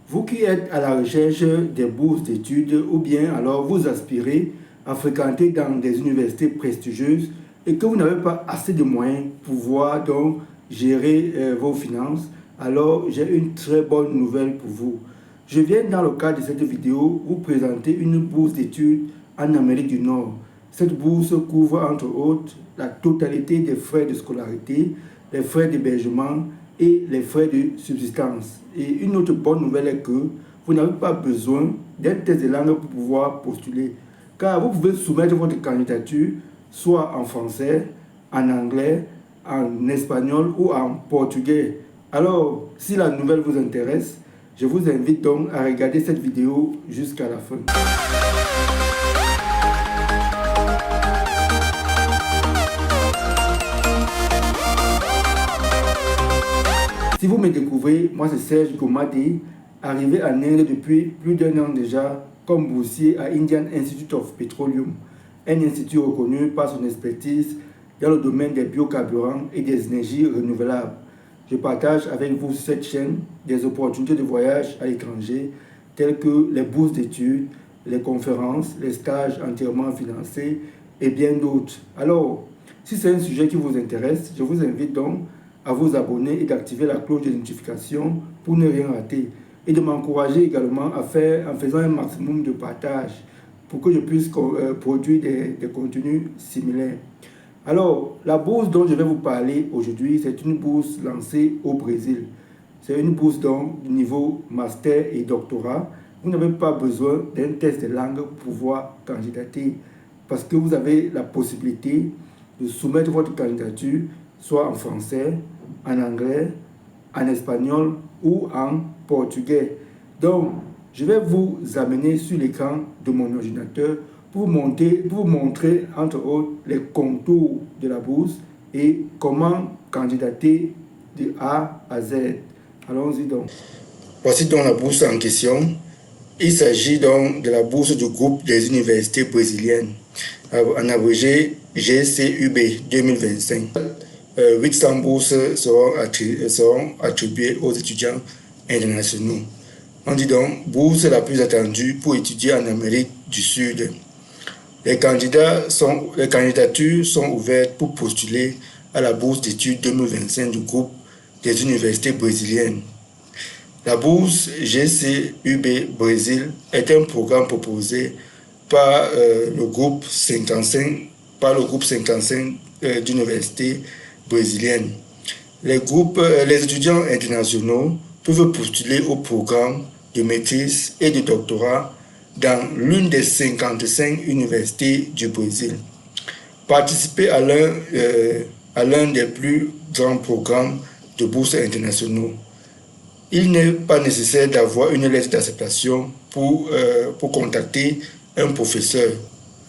Vous qui êtes à la recherche des bourses d'études ou bien alors vous aspirez à fréquenter dans des universités prestigieuses et que vous n'avez pas assez de moyens pour pouvoir donc gérer vos finances, alors j'ai une très bonne nouvelle pour vous. Je viens dans le cadre de cette vidéo vous présenter une bourse d'études en Amérique du Nord. Cette bourse couvre entre autres la totalité des frais de scolarité, les frais d'hébergement et les frais de subsistance. Et une autre bonne nouvelle est que vous n'avez pas besoin d'un test de langue pour pouvoir postuler, car vous pouvez soumettre votre candidature soit en français, en anglais, en espagnol ou en portugais. Alors, si la nouvelle vous intéresse, je vous invite donc à regarder cette vidéo jusqu'à la fin. Si vous me découvrez, moi c'est Serge Gomadi, arrivé en Inde depuis plus d'1 an déjà comme boursier à Indian Institute of Petroleum, un institut reconnu par son expertise dans le domaine des biocarburants et des énergies renouvelables. Je partage avec vous sur cette chaîne des opportunités de voyage à l'étranger telles que les bourses d'études, les conférences, les stages entièrement financés et bien d'autres. Alors, si c'est un sujet qui vous intéresse, je vous invite donc à vous abonner et d'activer la cloche de notification pour ne rien rater et de m'encourager également en faisant un maximum de partage pour que je puisse produire des contenus similaires. Alors, la bourse dont je vais vous parler aujourd'hui, c'est une bourse lancée au Brésil. C'est une bourse donc du niveau master et doctorat. Vous n'avez pas besoin d'un test de langue pour pouvoir candidater parce que vous avez la possibilité de soumettre votre candidature soit en français, en anglais, en espagnol ou en portugais. Donc, je vais vous amener sur l'écran de mon ordinateur pour vous montrer, entre autres, les contours de la bourse et comment candidater de A à Z. Allons-y donc. Voici donc la bourse en question. Il s'agit donc de la bourse du groupe des universités brésiliennes, en abrégé GCUB 2025. 800 bourses seront attribuées aux étudiants internationaux. On dit donc bourse la plus attendue pour étudier en Amérique du Sud. Les candidatures sont ouvertes pour postuler à la bourse d'études 2025 du groupe des universités brésiliennes. La bourse GCUB Brésil est un programme proposé par le groupe 55 d'universités brésiliennes. Les étudiants internationaux peuvent postuler au programme de maîtrise et de doctorat dans l'une des 55 universités du Brésil. Participer à l'un des plus grands programmes de bourses internationaux. Il n'est pas nécessaire d'avoir une lettre d'acceptation pour contacter un professeur.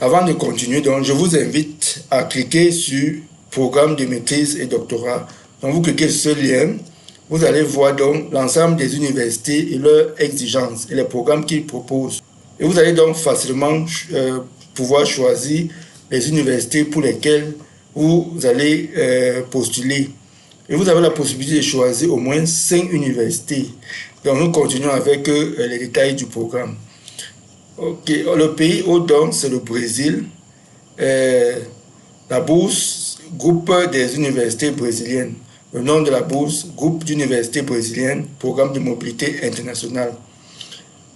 Avant de continuer, donc, je vous invite à cliquer sur Programme de maîtrise et doctorat. Donc, vous cliquez sur ce lien, vous allez voir donc l'ensemble des universités et leurs exigences et les programmes qu'ils proposent. Et vous allez donc facilement pouvoir choisir les universités pour lesquelles vous allez postuler. Et vous avez la possibilité de choisir au moins 5 universités. Donc, nous continuons avec les détails du programme. Ok, le pays haut donc, c'est le Brésil. La bourse, groupe des universités brésiliennes. Le nom de la bourse, groupe d'universités brésiliennes, programme de mobilité internationale.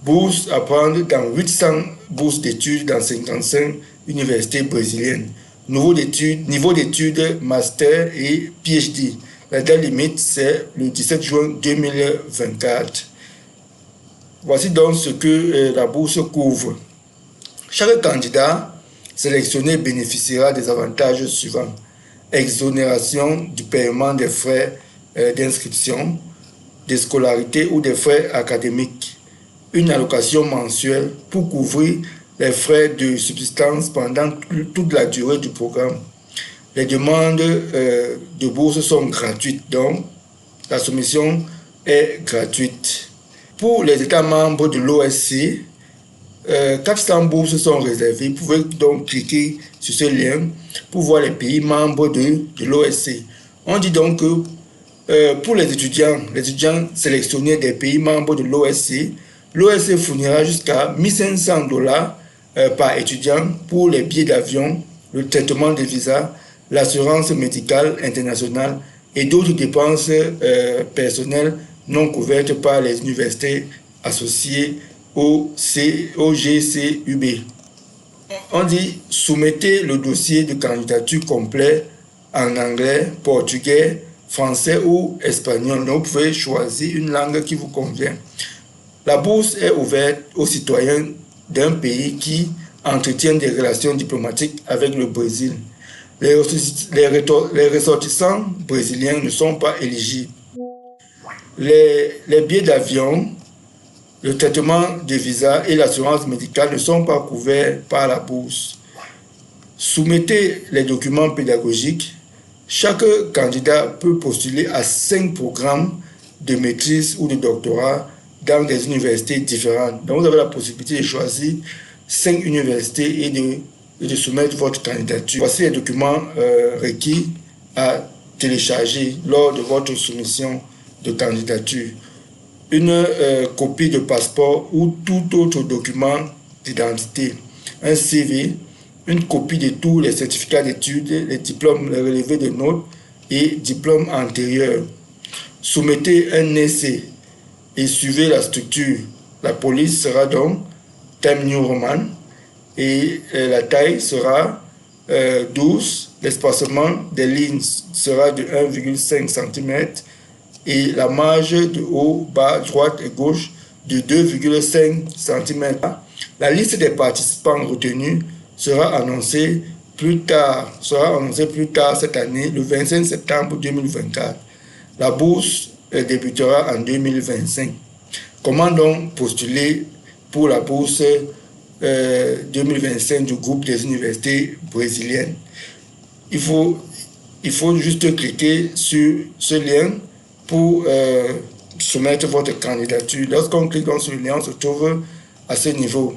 Bourse à prendre dans 800 bourses d'études dans 55 universités brésiliennes. Niveau d'études, master et PhD. La date limite, c'est le 17 juin 2024. Voici donc ce que la bourse couvre. Chaque candidat sélectionné bénéficiera des avantages suivants. Exonération du paiement des frais d'inscription, de scolarité ou des frais académiques. Une allocation mensuelle pour couvrir les frais de subsistance pendant toute la durée du programme. Les demandes de bourse sont gratuites, donc la soumission est gratuite. Pour les États membres de l'OSC, 400 bourses sont réservées. Vous pouvez donc cliquer sur ce lien pour voir les pays membres de l'OSC. On dit donc que Pour les étudiants sélectionnés des pays membres de l'OSCE, l'OSCE fournira jusqu'à 1500 dollars par étudiant pour les billets d'avion, le traitement des visas, l'assurance médicale internationale et d'autres dépenses personnelles non couvertes par les universités associées au GCUB. On dit soumettez le dossier de candidature complet en anglais, portugais, français ou espagnol. Donc, vous pouvez choisir une langue qui vous convient. La bourse est ouverte aux citoyens d'un pays qui entretient des relations diplomatiques avec le Brésil. Les ressortissants brésiliens ne sont pas éligibles. Les billets d'avion, le traitement des visas et l'assurance médicale ne sont pas couverts par la bourse. Soumettez les documents pédagogiques. Chaque candidat peut postuler à 5 programmes de maîtrise ou de doctorat dans des universités différentes. Donc, vous avez la possibilité de choisir 5 universités et de soumettre votre candidature. Voici les documents requis à télécharger lors de votre soumission de candidature. Une copie de passeport ou tout autre document d'identité, un CV, une copie de tous les certificats d'études, les diplômes, les relevés de notes et diplômes antérieurs. Soumettez un essai et suivez la structure. La police sera donc Times New Roman et la taille sera 12, l'espacement des lignes sera de 1,5 cm et la marge de haut, bas, droite et gauche de 2,5 cm. La liste des participants retenus sera annoncée plus tard cette année, le 25 septembre 2024. La bourse débutera en 2025. Comment donc postuler pour la bourse 2025 du groupe des universités brésiliennes? Il faut juste cliquer sur ce lien pour soumettre votre candidature. Lorsqu'on clique sur le lien, on se trouve à ce niveau.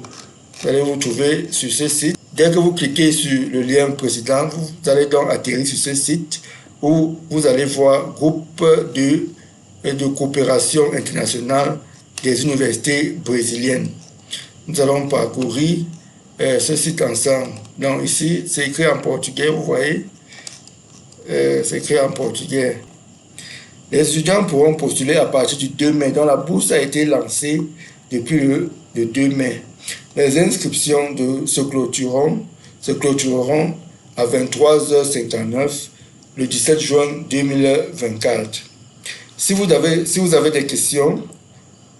Vous allez vous trouver sur ce site. Dès que vous cliquez sur le lien précédent, vous allez donc atterrir sur ce site où vous allez voir groupe de coopération internationale des universités brésiliennes. Nous allons parcourir ce site ensemble. Donc ici, c'est écrit en portugais, vous voyez. C'est écrit en portugais. Les étudiants pourront postuler à partir du 2 mai. Donc la bourse a été lancée depuis le 2 mai. Les inscriptions se clôtureront à 23h59 le 17 juin 2024. Si vous avez des questions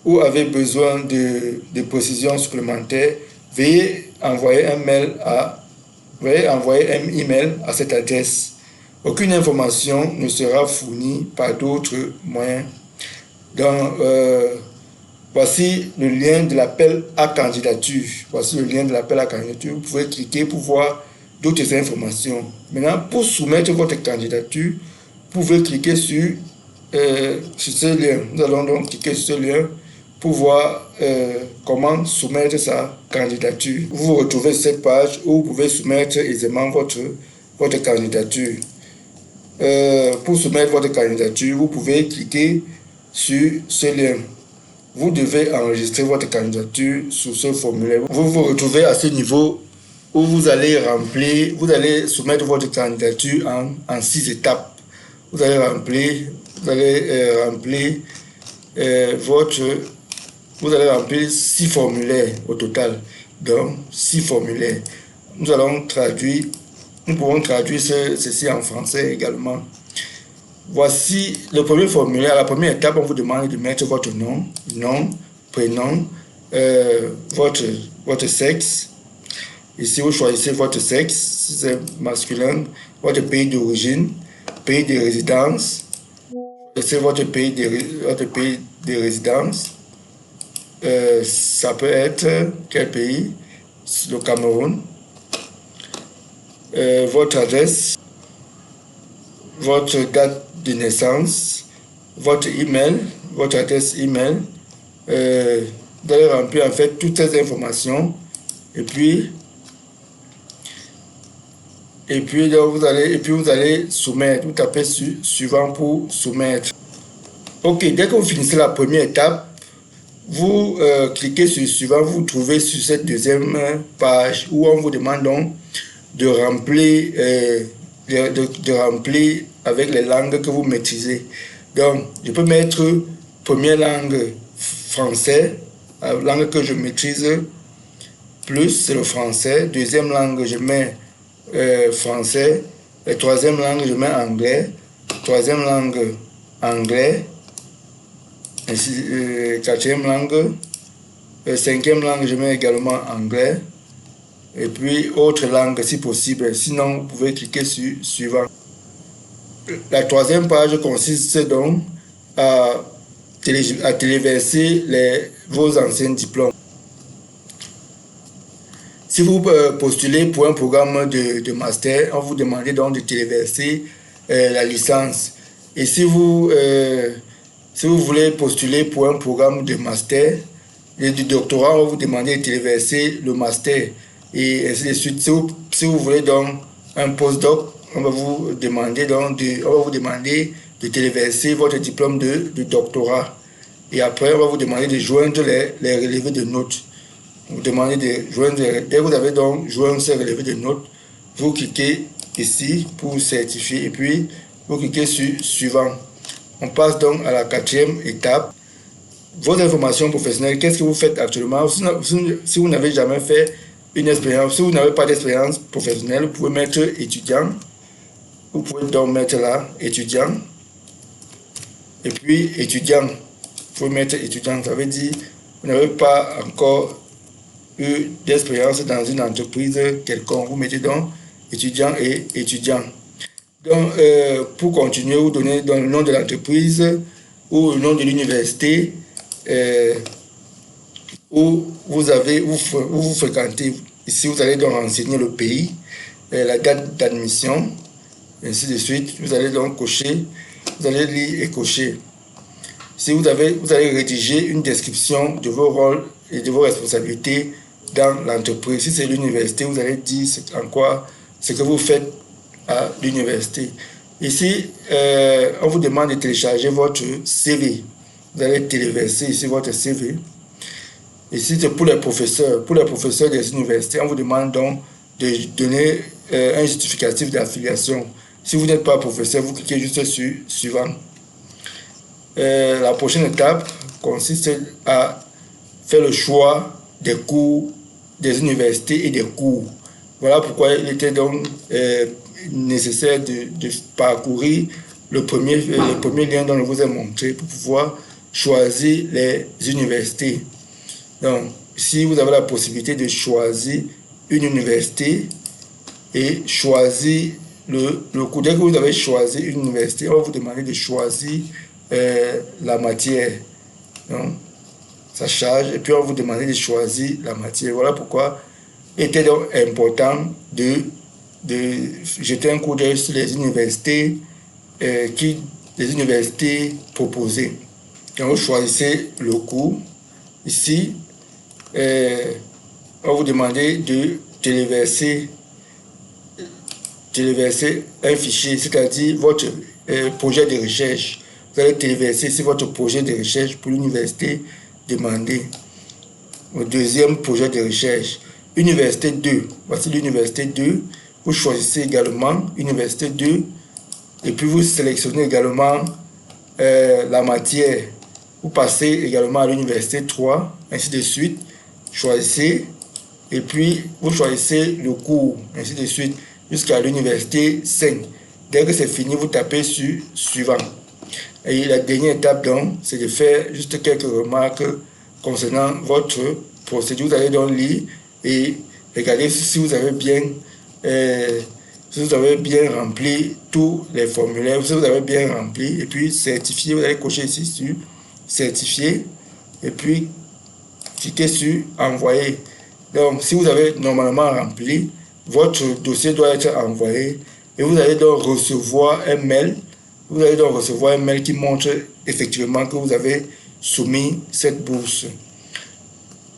ou avez besoin de précisions supplémentaires, veuillez envoyer un email à cette adresse. Aucune information ne sera fournie par d'autres moyens. Donc, voici le lien de l'appel à candidature. Vous pouvez cliquer pour voir d'autres informations. Maintenant, pour soumettre votre candidature, vous pouvez cliquer sur ce lien. Nous allons donc cliquer sur ce lien pour voir comment soumettre sa candidature. Vous vous retrouvez sur cette page où vous pouvez soumettre aisément votre candidature. Pour soumettre votre candidature, vous pouvez cliquer sur ce lien. Vous devez enregistrer votre candidature sur ce formulaire. Vous vous retrouvez à ce niveau où vous allez soumettre votre candidature en 6 étapes. Vous allez remplir 6 formulaires au total. Donc, 6 formulaires. Nous pouvons traduire ceci en français également. Voici le premier formulaire. La première étape, on vous demande de mettre votre nom, prénom, votre sexe. Ici, vous choisissez votre sexe, si c'est masculin, votre pays d'origine, pays de résidence. C'est votre pays de résidence. Ça peut être quel pays? Le Cameroun. Votre adresse, votre date de naissance, votre email, votre adresse email. Vous allez remplir en fait toutes ces informations et puis vous allez soumettre. Vous tapez suivant pour soumettre. Ok, dès que vous finissez la première étape, vous cliquez sur suivant, vous trouvez sur cette deuxième page où on vous demande donc de remplir, de remplir avec les langues que vous maîtrisez. Donc, je peux mettre première langue français, la langue que je maîtrise plus, c'est le français. Deuxième langue, je mets français. La troisième langue, je mets anglais. Troisième langue, anglais. Ainsi, quatrième langue. Cinquième langue, je mets également anglais. Et puis, autre langue si possible. Sinon, vous pouvez cliquer sur suivant. La troisième page consiste donc à téléverser vos anciens diplômes. Si vous postulez pour un programme de master, on vous demande donc de téléverser la licence. Et si vous voulez postuler pour un programme de master et du doctorat, on va vous demander de téléverser le master. Et ainsi de suite. Si vous voulez donc un postdoc, on va vous demander de téléverser votre diplôme de doctorat. Et après, on va vous demander de joindre les relevés de notes. Vous demandez de joindre, dès que vous avez donc joint ces relevés de notes, vous cliquez ici pour certifier et puis vous cliquez sur suivant. On passe donc à la quatrième étape. Vos informations professionnelles, qu'est-ce que vous faites actuellement? Si vous n'avez jamais fait une expérience, si vous n'avez pas d'expérience professionnelle, vous pouvez mettre étudiant. Vous pouvez donc mettre là, étudiant. Et puis étudiant. Vous pouvez mettre étudiant, ça veut dire vous n'avez pas encore eu d'expérience dans une entreprise quelconque. Vous mettez donc étudiant et étudiant. Donc, pour continuer, vous donnez donc le nom de l'entreprise ou le nom de l'université où vous fréquentez. Ici, vous allez donc renseigner le pays, la date d'admission, ainsi de suite. Vous allez donc cocher, vous allez lire et cocher. Si vous allez rédiger une description de vos rôles et de vos responsabilités dans l'entreprise. Si c'est l'université, vous allez dire en quoi ce que vous faites à l'université. Ici, on vous demande de télécharger votre CV. Vous allez téléverser ici votre CV. Ici, c'est pour les professeurs. Pour les professeurs des universités, on vous demande donc de donner un justificatif d'affiliation. Si vous n'êtes pas professeur, vous cliquez juste sur suivant. La prochaine étape consiste à faire le choix des cours des universités et des cours. Voilà pourquoi il était donc nécessaire de parcourir le premier lien dont je vous ai montré pour pouvoir choisir les universités. Donc, si vous avez la possibilité de choisir une université et choisir le cours, dès que vous avez choisi une université, on va vous demander de choisir la matière. Donc, ça charge et puis on va vous demander de choisir la matière. Voilà pourquoi il était donc important de jeter un coup d'œil sur les universités proposées. Quand vous choisissez le cours, ici, on va vous demander de téléverser un fichier, c'est-à-dire votre projet de recherche. Vous allez téléverser ici votre projet de recherche pour l'université demandée. Au deuxième projet de recherche, Université 2. Voici l'Université 2. Vous choisissez également Université 2 et puis vous sélectionnez également la matière. Vous passez également à l'Université 3, ainsi de suite. Choisissez et puis vous choisissez le cours, ainsi de suite, jusqu'à l'Université 5. Dès que c'est fini, vous tapez sur suivant. Et la dernière étape, donc, c'est de faire juste quelques remarques concernant votre procédure. Vous allez donc lire et regarder si vous avez bien rempli tous les formulaires, si vous avez bien rempli, et puis certifier. Vous allez cocher ici sur certifier, et puis cliquez sur envoyer. Donc, si vous avez normalement rempli, votre dossier doit être envoyé, et vous allez donc recevoir un mail. Vous allez donc recevoir un mail qui montre effectivement que vous avez soumis cette bourse.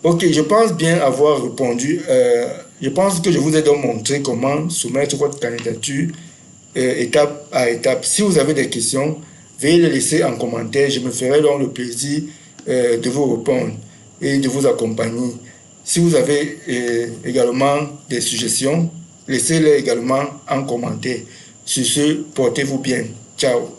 Ok, je pense bien avoir répondu. Je pense que je vous ai donc montré comment soumettre votre candidature étape à étape. Si vous avez des questions, veuillez les laisser en commentaire. Je me ferai donc le plaisir de vous répondre et de vous accompagner. Si vous avez également des suggestions, laissez-les également en commentaire. Sur ce, portez-vous bien. Ciao.